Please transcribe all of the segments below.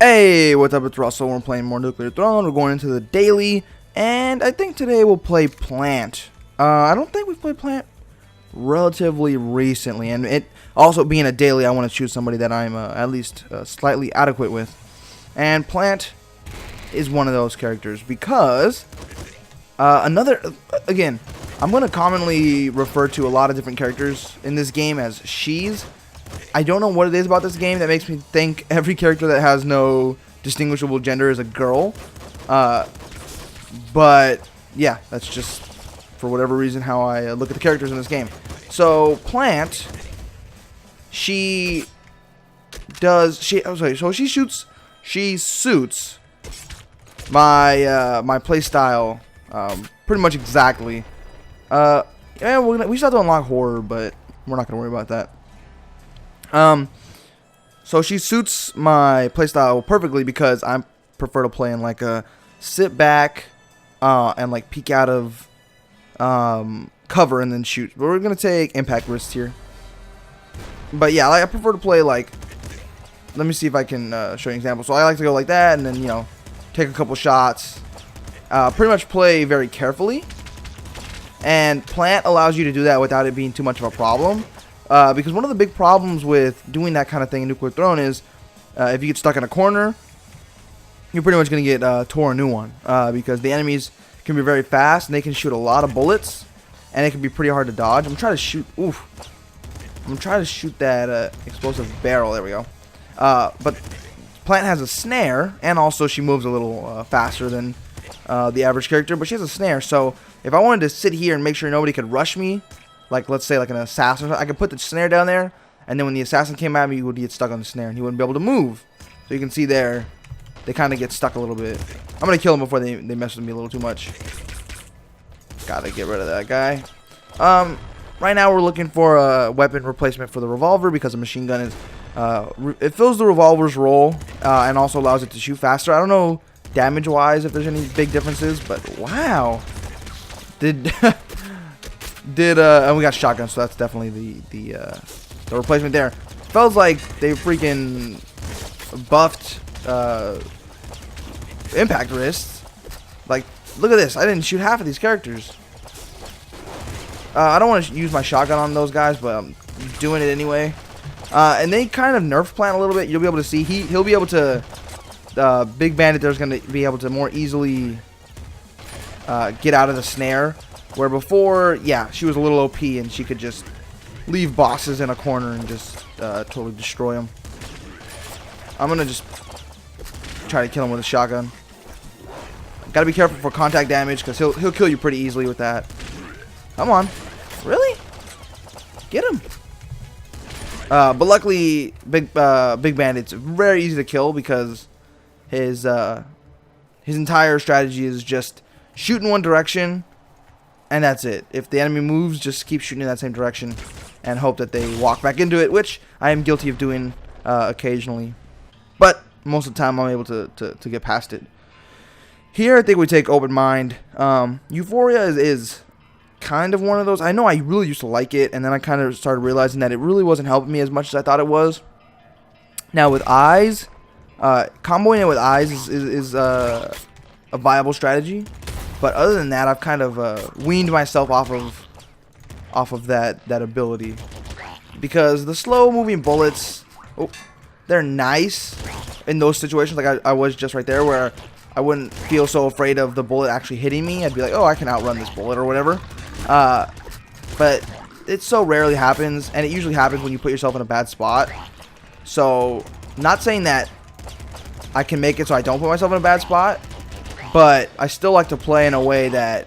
Hey, what's up? It's Russell. We're playing more Nuclear Throne. We're going into the daily, and I think today we'll play Plant. I don't think we've played Plant relatively recently, and it also being a daily, I want to choose somebody that I'm at least slightly adequate with. And Plant is one of those characters because again, I'm going to commonly refer to a lot of different characters in this game as she's. I don't know what it is about this game that makes me think every character that has no distinguishable gender is a girl. But yeah, that's just for whatever reason how I look at the characters in this game. So Plant, she suits my my playstyle pretty much exactly. Yeah, we still have to unlock horror, but we're not gonna worry about that. So she suits my playstyle perfectly because I prefer to play in like a sit back, and like peek out of, cover and then shoot. But we're gonna take impact risks here. But yeah, I prefer to play like, let me see if I can, show you an example. So I like to go like that and then, you know, take a couple shots, pretty much play very carefully. And Plant allows you to do that without it being too much of a problem. Because one of the big problems with doing that kind of thing in Nuclear Throne is if you get stuck in a corner, you're pretty much going to get tore a new one. Because the enemies can be very fast and they can shoot a lot of bullets. And it can be pretty hard to dodge. I'm trying to shoot. Oof. I'm trying to shoot that explosive barrel. There we go. But Plant has a snare. And also she moves a little faster than the average character. But she has a snare. So if I wanted to sit here and make sure nobody could rush me, like let's say like an assassin, I could put the snare down there, and then when the assassin came at me, he would get stuck on the snare and he wouldn't be able to move. So you can see there, they kind of get stuck a little bit. I'm gonna kill him before they mess with me a little too much. Gotta get rid of that guy. Right now we're looking for a weapon replacement for the revolver because the machine gun is it fills the revolver's role and also allows it to shoot faster. I don't know damage wise if there's any big differences, but wow, and we got shotguns, so that's definitely the replacement there. Feels like they freaking buffed impact wrists. Like, look at this. I didn't shoot half of these characters. I don't want to use my shotgun on those guys, but I'm doing it anyway. And they kind of nerfed Plant a little bit. You'll be able to see he'll be able to. Big Bandit there's going to be able to more easily get out of the snare. Where before, yeah, she was a little OP and she could just leave bosses in a corner and just totally destroy them. I'm going to just try to kill him with a shotgun. Got to be careful for contact damage because he'll kill you pretty easily with that. Come on. Really? Get him. But luckily, Big Bandit's very easy to kill because his entire strategy is just shoot in one direction. And that's it. If the enemy moves, just keep shooting in that same direction and hope that they walk back into it, which I am guilty of doing occasionally. But most of the time, I'm able to get past it. Here, I think we take Open Mind. Euphoria is kind of one of those. I know I really used to like it, and then I kind of started realizing that it really wasn't helping me as much as I thought it was. Now, with Eyes, comboing it with Eyes is a viable strategy. But other than that, I've kind of weaned myself off of that ability, because the slow moving bullets, they're nice in those situations. Like I was just right there where I wouldn't feel so afraid of the bullet actually hitting me. I'd be like, oh, I can outrun this bullet or whatever. But it so rarely happens, and it usually happens when you put yourself in a bad spot. So, not saying that I can make it so I don't put myself in a bad spot. But I still like to play in a way that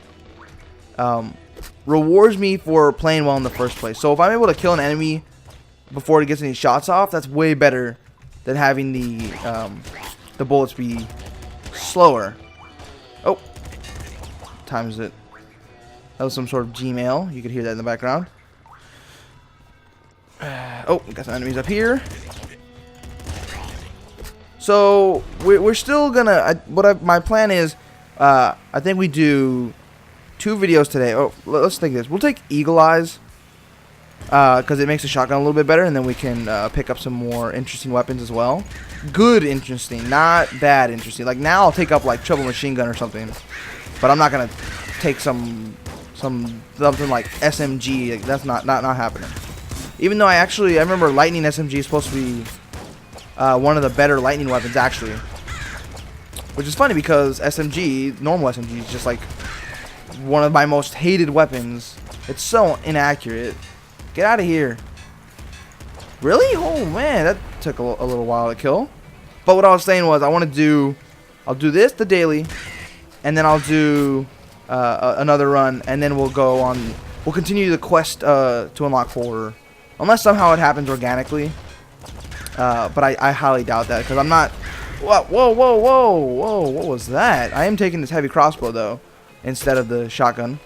rewards me for playing well in the first place. So if I'm able to kill an enemy before it gets any shots off, that's way better than having the bullets be slower. Oh, times it. That was some sort of Gmail. You could hear that in the background. Oh, we got some enemies up here. So we're still gonna. My plan is, I think we do 2 videos today. Oh, let's take this. We'll take Eagle Eyes. because it makes the shotgun a little bit better, and then we can pick up some more interesting weapons as well. Good interesting, not bad interesting. Like now I'll take up like triple machine gun or something, but I'm not gonna take something like SMG. Like, that's not happening. Even though I remember lightning SMG is supposed to be one of the better lightning weapons actually, which is funny because normal SMG is just like one of my most hated weapons. It's so inaccurate. Get out of here. Really? Oh man, that took a little while to kill. But what I was saying was I'll do this the daily, and then I'll do another run, and then we'll continue the quest to unlock 4, unless somehow it happens organically. But I highly doubt that, because I'm not. Whoa, what was that? I am taking this heavy crossbow though, instead of the shotgun,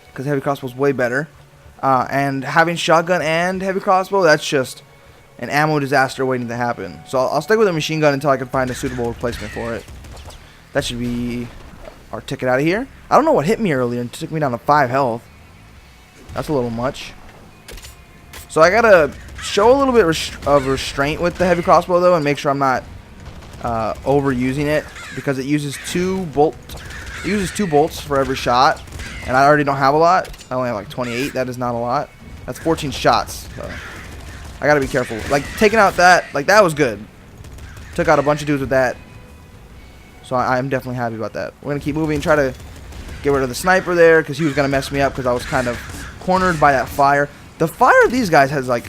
because heavy crossbow is way better. And having shotgun and heavy crossbow, that's just an ammo disaster waiting to happen. So I'll stick with a machine gun until I can find a suitable replacement for it. That should be our ticket out of here. I don't know what hit me earlier and took me down to 5 health. That's a little much. So I gotta show a little bit of restraint with the heavy crossbow though, and make sure I'm not overusing it, because it uses 2 bolts for every shot. And I already don't have a lot. I only have like 28. That is not a lot. That's 14 shots. So I gotta be careful. Like taking out that was good. Took out a bunch of dudes with that. So I'm definitely happy about that. We're gonna keep moving and try to get rid of the sniper there, because he was gonna mess me up because I was kind of cornered by that fire. The fire of these guys has like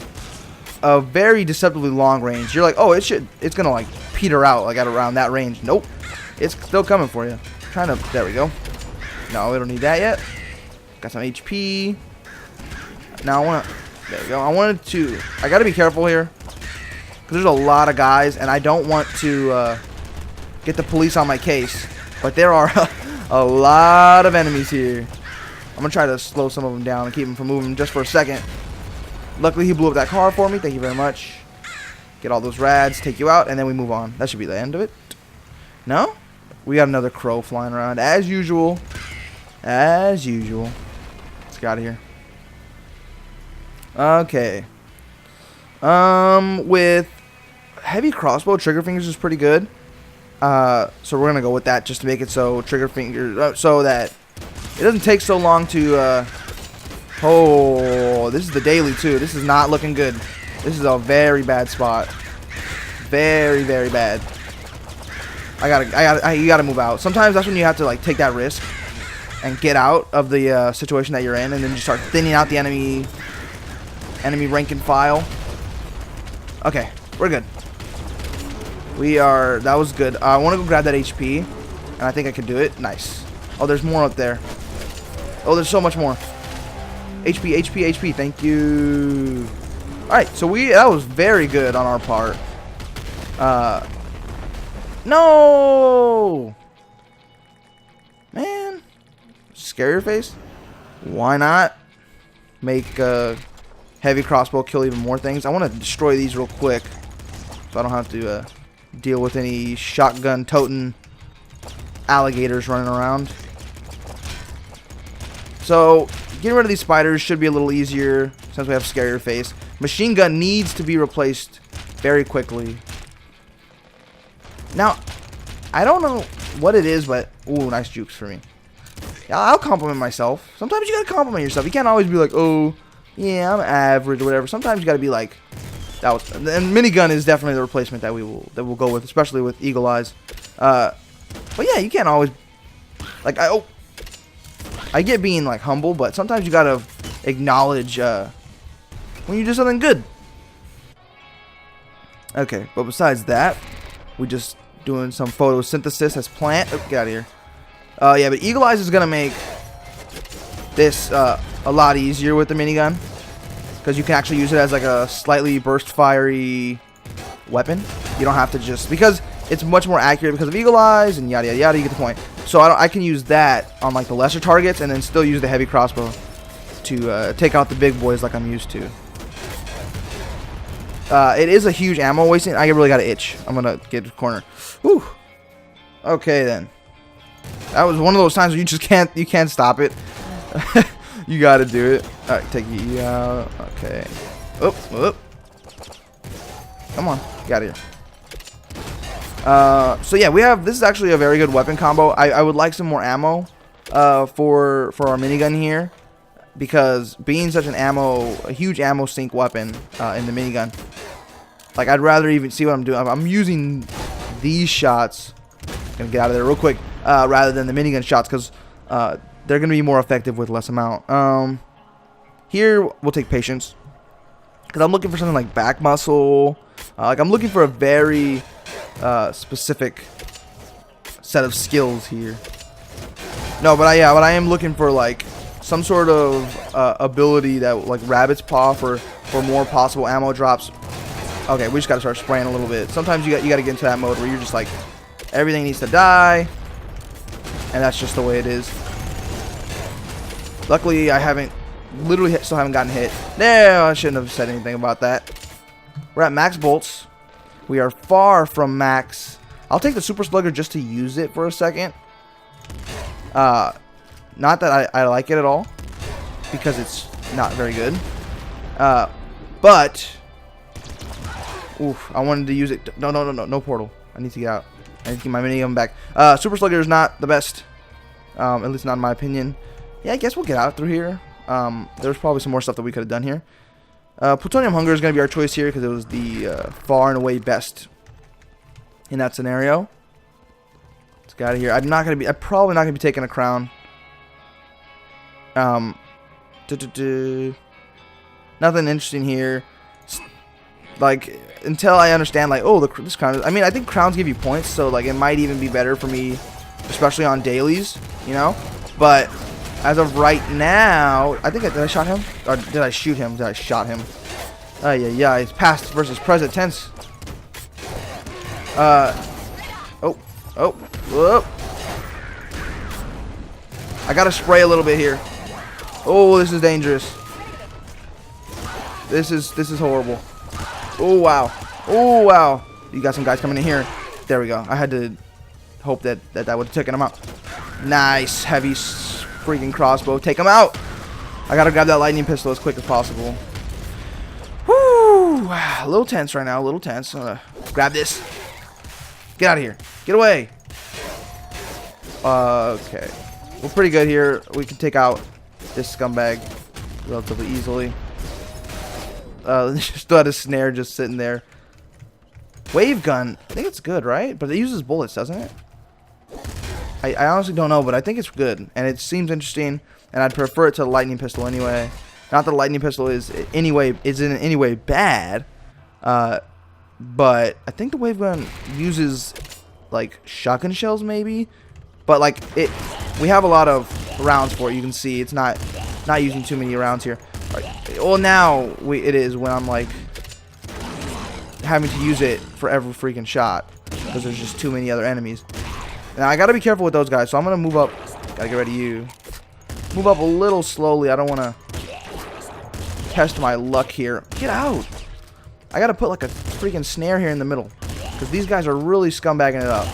a very deceptively long range. You're like, oh, it's gonna like peter out like at around that range. Nope, it's still coming for you. There we go. No, we don't need that yet. Got some HP. Now there we go. I gotta be careful here, because there's a lot of guys, and I don't want to get the police on my case. But there are a lot of enemies here. I'm gonna try to slow some of them down and keep them from moving just for a second. Luckily, he blew up that car for me. Thank you very much. Get all those rads, take you out, and then we move on. That should be the end of it. No? We got another crow flying around as usual. As usual. Let's get out of here. Okay. With heavy crossbow, trigger fingers is pretty good. So we're gonna go with that just to make it so trigger fingers, so that it doesn't take so long to. Oh, this is the daily too. This is not looking good. This is a very bad spot. Very, very bad. You gotta move out. Sometimes that's when you have to like take that risk and get out of the situation that you're in, and then just start thinning out the enemy rank and file. Okay, we're good. That was good. I want to go grab that HP, and I think I can do it. Nice. Oh, there's more up there. Oh, there's so much more. HP. Thank you. All right, so that was very good on our part. No, man. Scare your face. Why not make heavy crossbow kill even more things? I want to destroy these real quick, so I don't have to deal with any shotgun toting alligators running around. So getting rid of these spiders should be a little easier since we have scare your face. Machine gun needs to be replaced very quickly. Now, I don't know what it is, but ooh, nice jukes for me. Yeah, I'll compliment myself. Sometimes you gotta compliment yourself. You can't always be like, oh, yeah, I'm average or whatever. Sometimes you gotta be like, and minigun is definitely the replacement that we'll go with, especially with Eagle Eyes. But yeah, you can't always like I get being like humble, but sometimes you gotta acknowledge when you do something good. Okay, but besides that, we just doing some photosynthesis as plant. Oh, get out of here. Yeah, but Eagle Eyes is gonna make this a lot easier with the minigun, because you can actually use it as like a slightly burst fiery weapon. You don't have to just, because it's much more accurate because of Eagle Eyes and yada yada yada. You get the point. So I can use that on like the lesser targets, and then still use the heavy crossbow to take out the big boys like I'm used to. It is a huge ammo wasting. I really got an itch. I'm gonna get to the corner. Whew. Okay then. That was one of those times where you just can't stop it. You gotta do it. Alright, take you out. Okay. Oop, oop. Come on, get out of here. So yeah, we have. This is actually a very good weapon combo. I would like some more ammo for our minigun here, because being such a huge ammo sink weapon in the minigun, like I'd rather even see what I'm doing. I'm using these shots. Gonna get out of there real quick, rather than the minigun shots, because they're gonna be more effective with less amount. Here we'll take patience, because I'm looking for something like back muscle. Like I'm looking for a very specific set of skills here. No, but I am looking for like some sort of ability that, like rabbit's paw, for more possible ammo drops. Okay, we just gotta start spraying a little bit. Sometimes you gotta get into that mode where you're just like, everything needs to die, and that's just the way it is. Luckily, I still haven't gotten hit. No, I shouldn't have said anything about that. We're at max bolts. We are far from max. I'll take the super slugger just to use it for a second. Not that I like it at all, because it's not very good. But oof, I wanted to use it. No portal. I need to get out. I need to get my minigun back. Super slugger is not the best, at least not in my opinion. Yeah, I guess we'll get out through here. There's probably some more stuff that we could have done here. Plutonium hunger is going to be our choice here, because it was the far and away best in that scenario. Let's get out of here. I'm probably not going to be taking a crown. Nothing interesting here. Like, until I understand, like, oh, this crown. I mean, I think crowns give you points, so like it might even be better for me, especially on dailies, you know. But as of right now, I think did I shot him, or did I shoot him? Did I shot him? Yeah. It's past versus present tense. Whoop. I gotta spray a little bit here. Oh, this is dangerous. This is horrible. Oh wow. You got some guys coming in here. There we go. I had to hope that would have taken him out. Nice, heavy freaking crossbow. Take him out. I gotta grab that lightning pistol as quick as possible. Whoo! A little tense right now. A little tense. Grab this. Get out of here. Get away. Okay. We're pretty good here. We can take out this scumbag relatively easily. Still had a snare just sitting there. Wave gun. I think it's good, right? But it uses bullets, doesn't it? I honestly don't know, but I think it's good. And it seems interesting. And I'd prefer it to the lightning pistol anyway. Not that the lightning pistol is in any way bad. But I think the wave gun uses like shotgun shells maybe. But like we have a lot of rounds for it. You can see it's not using too many rounds here. Right. Well, now it is when I'm like having to use it for every freaking shot, because there's just too many other enemies. Now I gotta be careful with those guys, so I'm gonna move up. Gotta get ready to you. Move up a little slowly. I don't want to test my luck here. Get out! I gotta put like a freaking snare here in the middle, because these guys are really scumbagging it up.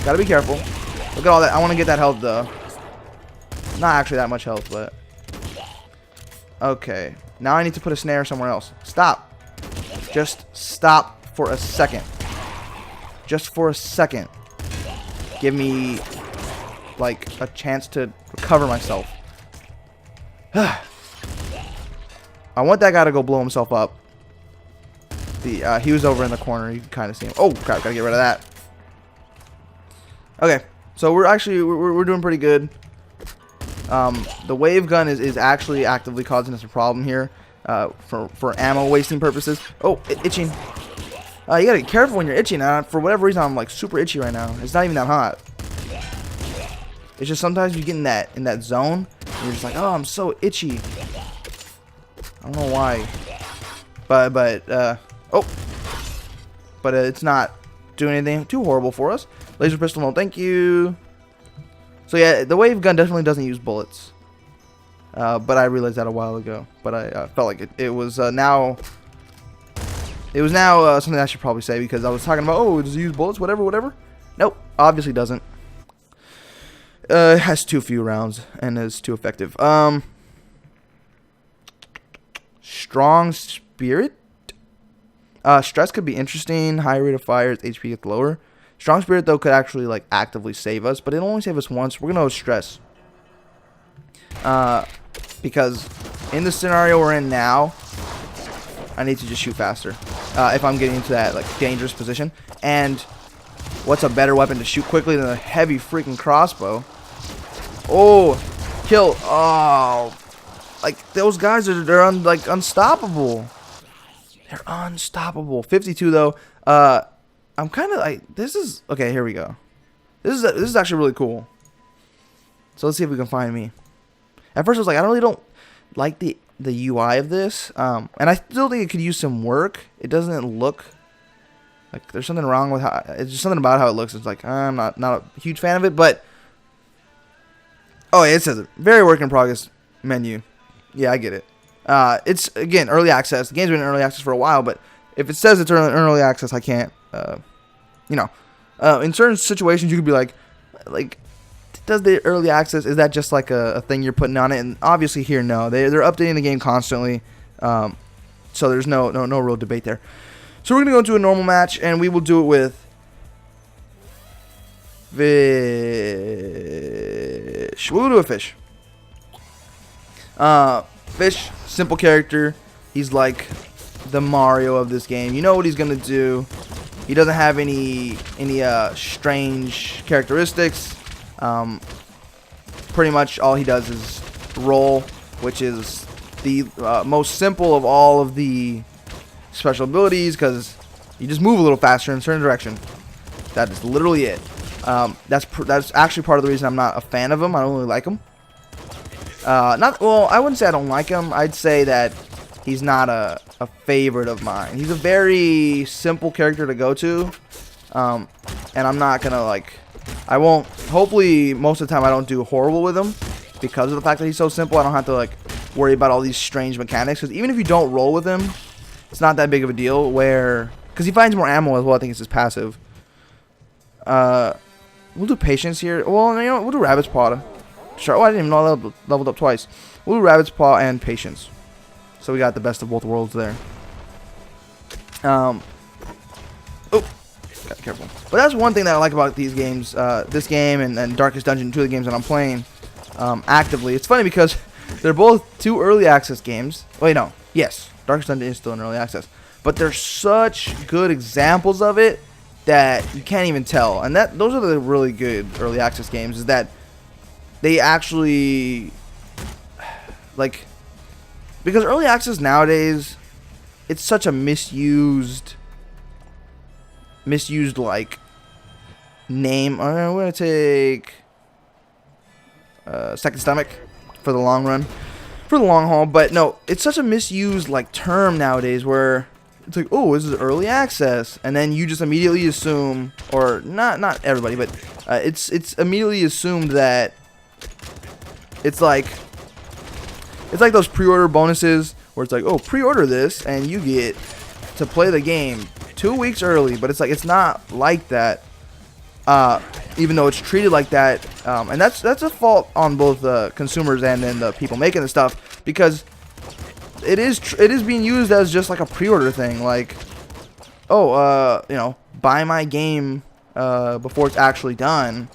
Gotta be careful. Look at all that. I want to get that health though. Not actually that much health, but okay. Now I need to put a snare somewhere else. Stop. Just stop for a second. Just for a second. Give me like a chance to recover myself. I want that guy to go blow himself up. He was over in the corner. You can kind of see him. Oh crap! Gotta get rid of that. Okay, so we're doing pretty good. The wave gun is actually actively causing us a problem here, for ammo wasting purposes. Oh, itching. You gotta be careful when you're itching. For whatever reason, I'm like super itchy right now. It's not even that hot. It's just sometimes you get in that zone, and you're just like, oh, I'm so itchy. I don't know why, but it's not doing anything too horrible for us. Laser pistol, no, thank you. So yeah, the wave gun definitely doesn't use bullets. But I realized that a while ago. But I felt like it was now. It was now something I should probably say, because I was talking about, oh, does it use bullets? Whatever. Nope, obviously doesn't. It has too few rounds and is too effective. Strong spirit. Stress could be interesting. High rate of fire, its HP gets lower. Strong spirit though could actually like actively save us, but it'll only save us once. We're gonna go with stress. Because in the scenario we're in now, I need to just shoot faster. If I'm getting into that like dangerous position. And what's a better weapon to shoot quickly than a heavy freaking crossbow? Oh, kill! Oh, like those guys they're unstoppable. They're unstoppable. 52 though. I'm kind of like this is okay. Here we go. This is actually really cool. So let's see if we can find me. At first I was like, I really don't like the UI of this, and I still think it could use some work. It doesn't look like there's something wrong with how it's just something about how it looks. It's like I'm not a huge fan of it, but oh yeah, it says it. Very work in progress menu. Yeah, I get it. It's again early access. The game's been in early access for a while, but if it says it's early access, I can't. You know, in certain situations you could be like, does the early access, is that just like a thing you're putting on it? And obviously here, no, they're updating the game constantly, so there's no real debate there. So we're gonna go into a normal match, and we will do it with fish. We'll do a fish. Fish, simple character. He's like the Mario of this game. You know what he's gonna do. He doesn't have any strange characteristics. Pretty much all he does is roll, which is the most simple of all of the special abilities, because you just move a little faster in a certain direction. That is literally it. That's actually part of the reason I'm not a fan of him. I don't really like him. Well, I wouldn't say I don't like him. I'd say that he's not a favorite of mine. He's a very simple character to go to, and I'm not gonna like. I won't. Hopefully, most of the time I don't do horrible with him because of the fact that he's so simple. I don't have to like worry about all these strange mechanics. Because even if you don't roll with him, it's not that big of a deal. Because he finds more ammo as well. I think it's his passive. We'll do patience here. Well, you know, we'll do rabbit's paw. Sure. Oh, I didn't even know I leveled up twice. We'll do rabbit's paw and patience. So we got the best of both worlds there. Oh, gotta be careful. But that's one thing that I like about these games, this game and Darkest Dungeon, two of the games that I'm playing actively. It's funny because they're both two early access games. Wait, no. Yes, Darkest Dungeon is still in early access. But they're such good examples of it that you can't even tell. And those are the really good early access games, is that they actually, like, because early access nowadays, it's such a misused like name. I'm gonna take Second Stomach for the long run, for the long haul. But no, it's such a misused like term nowadays, where it's like, oh, this is early access, and then you just immediately assume, or not everybody, but it's immediately assumed that it's like those pre-order bonuses where it's like, oh, pre-order this and you get to play the game 2 weeks early. But it's like, it's not like that, even though it's treated like that, and that's a fault on both the consumers and then the people making the stuff, because it is being used as just like a pre-order thing, like, oh, you know, buy my game before it's actually done,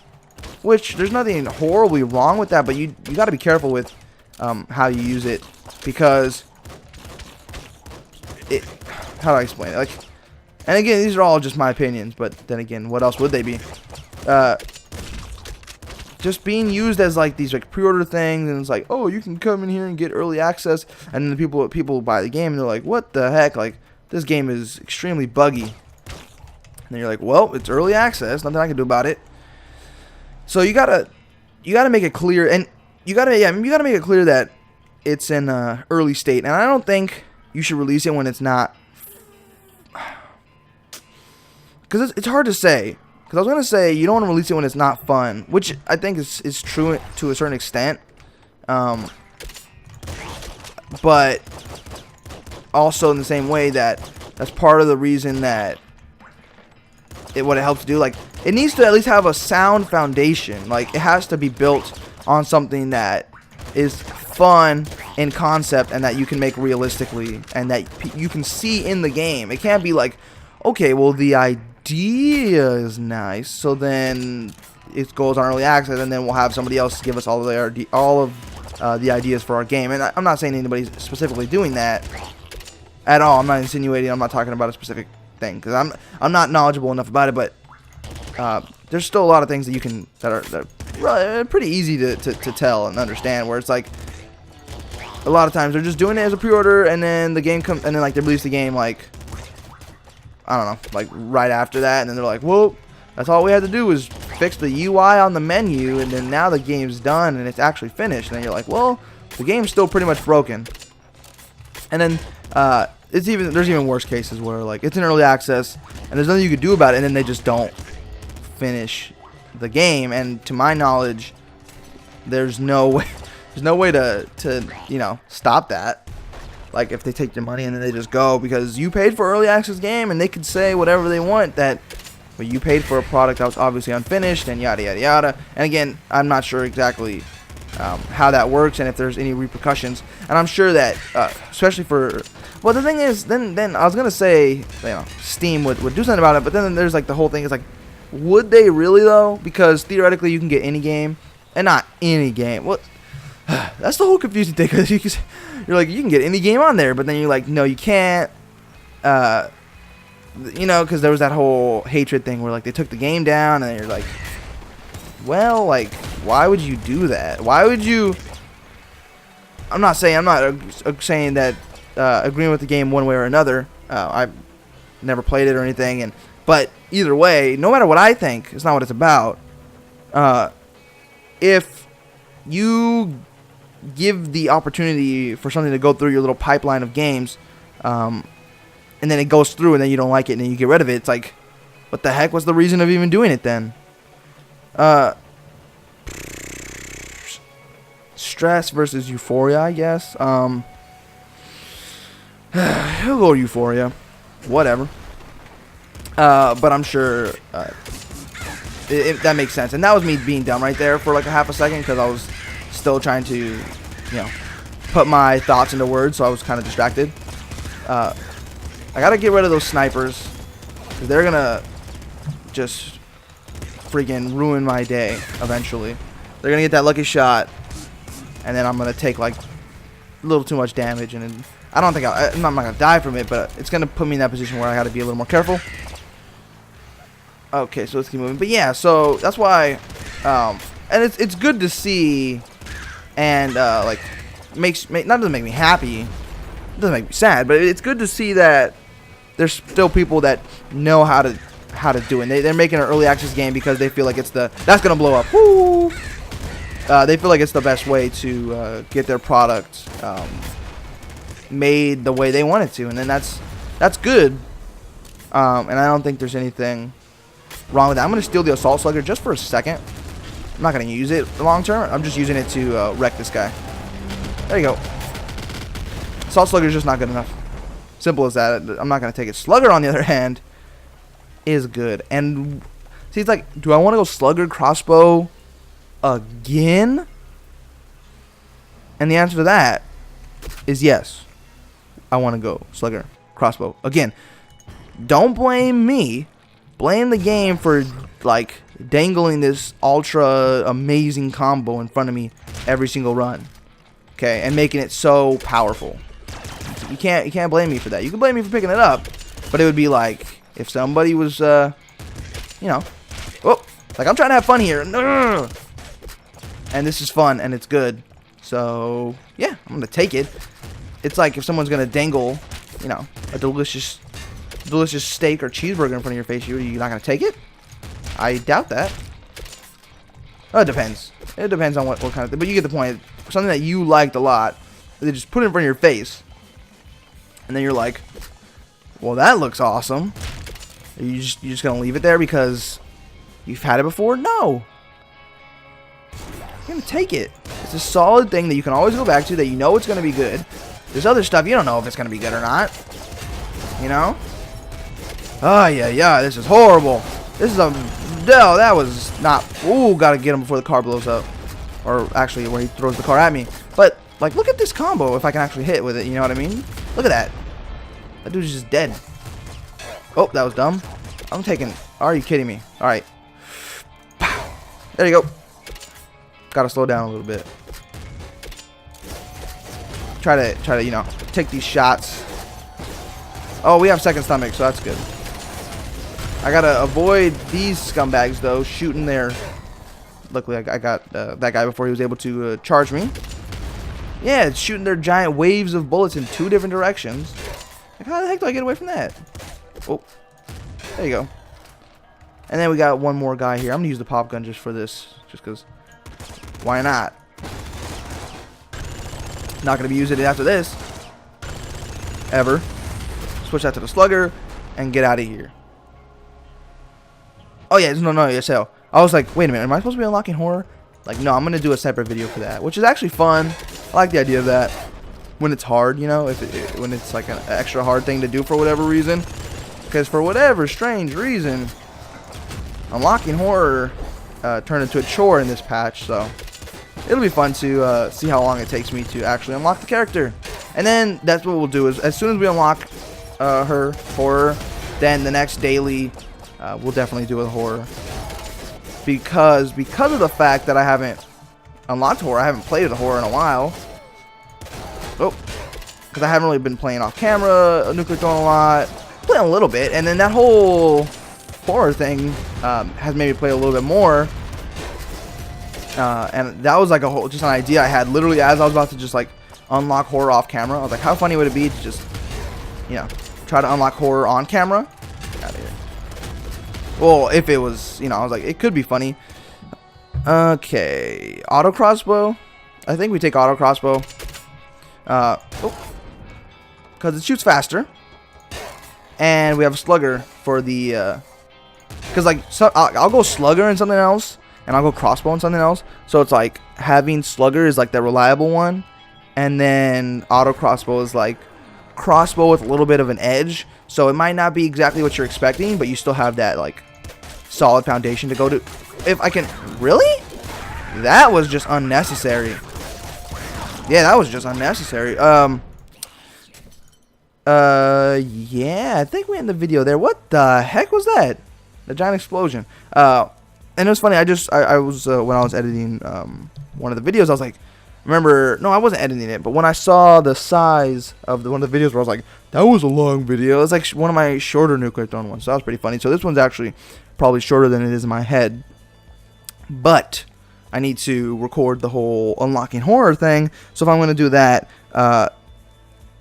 which there's nothing horribly wrong with that, but you got to be careful with how you use it, because how do I explain it? Like, and again, these are all just my opinions, but then again, what else would they be? Just being used as like these like pre-order things, and it's like, oh, you can come in here and get early access, and then the people buy the game and they're like, what the heck? Like, this game is extremely buggy. And then you're like, well, it's early access, nothing I can do about it. So you gotta make it clear, and you gotta make it clear that it's in early state, and I don't think you should release it when it's not, because it's hard to say. Because I was gonna say you don't want to release it when it's not fun, which I think is true to a certain extent, but also in the same way that's part of the reason that what it helps do. Like, it needs to at least have a sound foundation. Like, it has to be built on something that is fun in concept and that you can make realistically and that you can see in the game. It can't be like, okay, well, the idea is nice, so then it goes on early access, and then we'll have somebody else give us all of the ideas for our game. And I'm not saying anybody's specifically doing that at all. I'm not insinuating. I'm not talking about a specific thing because I'm not knowledgeable enough about it. But there's still a lot of things that you can that are pretty easy to tell and understand. Where it's like a lot of times they're just doing it as a pre-order, and then the game comes, and then like they release the game like, I don't know, like right after that, and then they're like, well, that's all we had to do was fix the UI on the menu, and then now the game's done and it's actually finished. And then you're like, well, the game's still pretty much broken. And then there's even worse cases where like it's in early access and there's nothing you could do about it, and then they just don't finish the game. And to my knowledge, there's no way to stop that. Like, if they take your money and then they just go because you paid for early access game, and they could say whatever they want that, well, you paid for a product that was obviously unfinished and yada yada yada. And again, I'm not sure exactly how that works and if there's any repercussions. And I'm sure that especially for, well, the thing is, then I was gonna say, Steam would do something about it, but then there's like the whole thing is like, would they really though? Because theoretically you can get any game, and not any game. Well, that's the whole confusing thing, because you're like, you can get any game on there, but then you're like, no, you can't. Because there was that whole hatred thing where like they took the game down, and you're like, well, like, why would you do that? Why would you? I'm not saying that agreeing with the game one way or another. I've never played it or anything, but either way, no matter what I think, it's not what it's about. If you give the opportunity for something to go through your little pipeline of games, and then it goes through, and then you don't like it, and then you get rid of it, it's like, what the heck was the reason of even doing it then? Stress versus Euphoria, I guess. He'll go Euphoria. Whatever. But I'm sure that makes sense. And that was me being dumb right there for like a half a second, because I was still trying to, put my thoughts into words, so I was kind of distracted. I gotta get rid of those snipers, because they're gonna just freaking ruin my day eventually. They're gonna get that lucky shot, and then I'm gonna take like a little too much damage, and then I don't think I'm not gonna die from it, but it's gonna put me in that position where I gotta be a little more careful. Okay, so let's keep moving. But yeah, so that's why, and it's good to see, and like doesn't make me happy, it doesn't make me sad, but it's good to see that there's still people that know how to do it. They're making an early access game because they feel like that's gonna blow up. Woo! They feel like it's the best way to get their product made the way they want it to, and then that's good. And I don't think there's anything wrong with that. I'm gonna steal the assault slugger just for a second. I'm not gonna use it long term. I'm just using it to wreck this guy. There you go. Assault slugger is just not good enough. Simple as that. I'm not gonna take it. Slugger, on the other hand, is good. And see, it's like, do I want to go slugger crossbow again? And the answer to that is yes. I want to go slugger crossbow again. Don't blame me. Blame the game for like dangling this ultra amazing combo in front of me every single run. Okay, and making it so powerful. You can't blame me for that. You can blame me for picking it up, but it would be like if somebody was like I'm trying to have fun here. And this is fun and it's good. So yeah, I'm gonna take it. It's like if someone's gonna dangle, a delicious steak or cheeseburger in front of your face, you're not gonna take it? I doubt that. Oh, it depends. It depends on what kind of thing, but you get the point. Something that you liked a lot, they just put it in front of your face, and then you're like, well, that looks awesome. Are you just gonna leave it there because you've had it before? No. You're gonna take it. It's a solid thing that you can always go back to, that you know it's gonna be good. There's other stuff you don't know if it's gonna be good or not. Oh, yeah, this is horrible. This is a... No, that was not... Ooh, gotta get him before the car blows up. Or actually, where he throws the car at me. But, like, look at this combo if I can actually hit with it, you know what I mean? Look at that. That dude's just dead. Oh, that was dumb. I'm taking... Are you kidding me? Alright. There you go. Gotta slow down a little bit. Try to, you know, take these shots. Oh, we have second stomach, so that's good. I gotta avoid these scumbags, though, shooting their... Luckily, I got that guy before he was able to charge me. Yeah, it's shooting their giant waves of bullets in 2 different directions. Like, how the heck do I get away from that? Oh, there you go. And then we got one more guy here. I'm gonna use the pop gun just for this, just because. Why not? Not gonna be using it after this. Ever. Switch that to the slugger and get out of here. Oh yeah, no, yes hell. I was like, wait a minute, am I supposed to be unlocking horror? Like, no, I'm gonna do a separate video for that, which is actually fun. I like the idea of that. When it's hard, you know, when it's like an extra hard thing to do for whatever reason. Because for whatever strange reason, unlocking horror turned into a chore in this patch, so it'll be fun to see how long it takes me to actually unlock the character. And then that's what we'll do is as soon as we unlock her horror, then the next daily we'll definitely do a horror. Because of the fact that I haven't unlocked horror, I haven't played a horror in a while. Oh, because I haven't really been playing off camera, nuclear throne a lot, playing a little bit, and then that whole horror thing has made me play a little bit more. And that was like just an idea I had literally as I was about to just like unlock horror off camera. I was like, how funny would it be to just, you know, try to unlock horror on camera? Get out of here. Well, if it was, you know, I was like, it could be funny. Okay, auto crossbow. I think we take auto crossbow. Because it shoots faster. And we have a slugger for the, because like, so I'll go slugger and something else. And I'll go crossbow and something else. So it's like, having slugger is like the reliable one. And then auto crossbow is like, crossbow with a little bit of an edge. So it might not be exactly what you're expecting, but you still have that like, solid foundation to go to. If I can, really? That was just unnecessary. Yeah, that was just unnecessary. Yeah, I think we end the video there. What the heck was that? The giant explosion. And it was funny. I was when I was editing one of the videos, I was like, remember? No, I wasn't editing it, but when I saw the size of one of the videos, where I was like, that was a long video. It was like one of my shorter nuclear throne ones. So that was pretty funny. So this one's actually probably shorter than it is in my head, but I need to record the whole unlocking horror thing. So if I'm going to do that,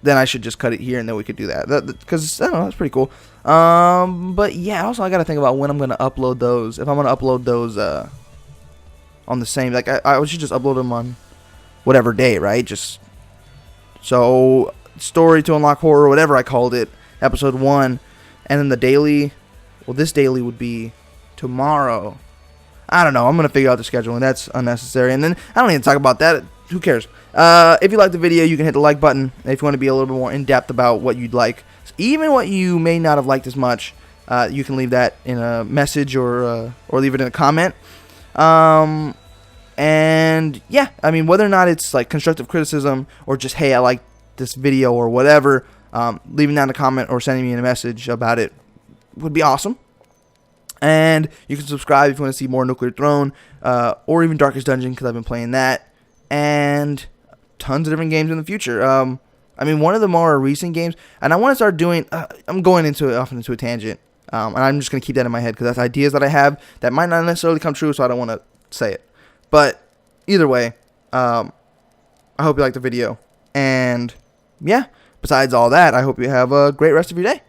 then I should just cut it here, and then we could do that. Because I don't know, that's pretty cool. But yeah, also I got to think about when I'm going to upload those. If I'm going to upload those on the same, like I should just upload them on whatever day, right? Just so story to unlock horror, whatever I called it, episode 1, and then the daily. Well, this daily would be tomorrow. I don't know. I'm going to figure out the schedule, and that's unnecessary. And then I don't need to talk about that. Who cares? If you like the video, you can hit the like button. If you want to be a little bit more in-depth about what you'd like, even what you may not have liked as much, you can leave that in a message or leave it in a comment. And yeah, I mean, whether or not it's like constructive criticism or just, hey, I like this video or whatever, leaving that in a comment or sending me a message about it would be awesome. And you can subscribe if you want to see more Nuclear Throne, or even Darkest Dungeon, because I've been playing that, and tons of different games in the future. I mean, one of the more recent games, and I want to start doing, I'm going off into a tangent, and I'm just going to keep that in my head, because that's ideas that I have that might not necessarily come true, so I don't want to say it. But either way, I hope you liked the video, and yeah, besides all that, I hope you have a great rest of your day.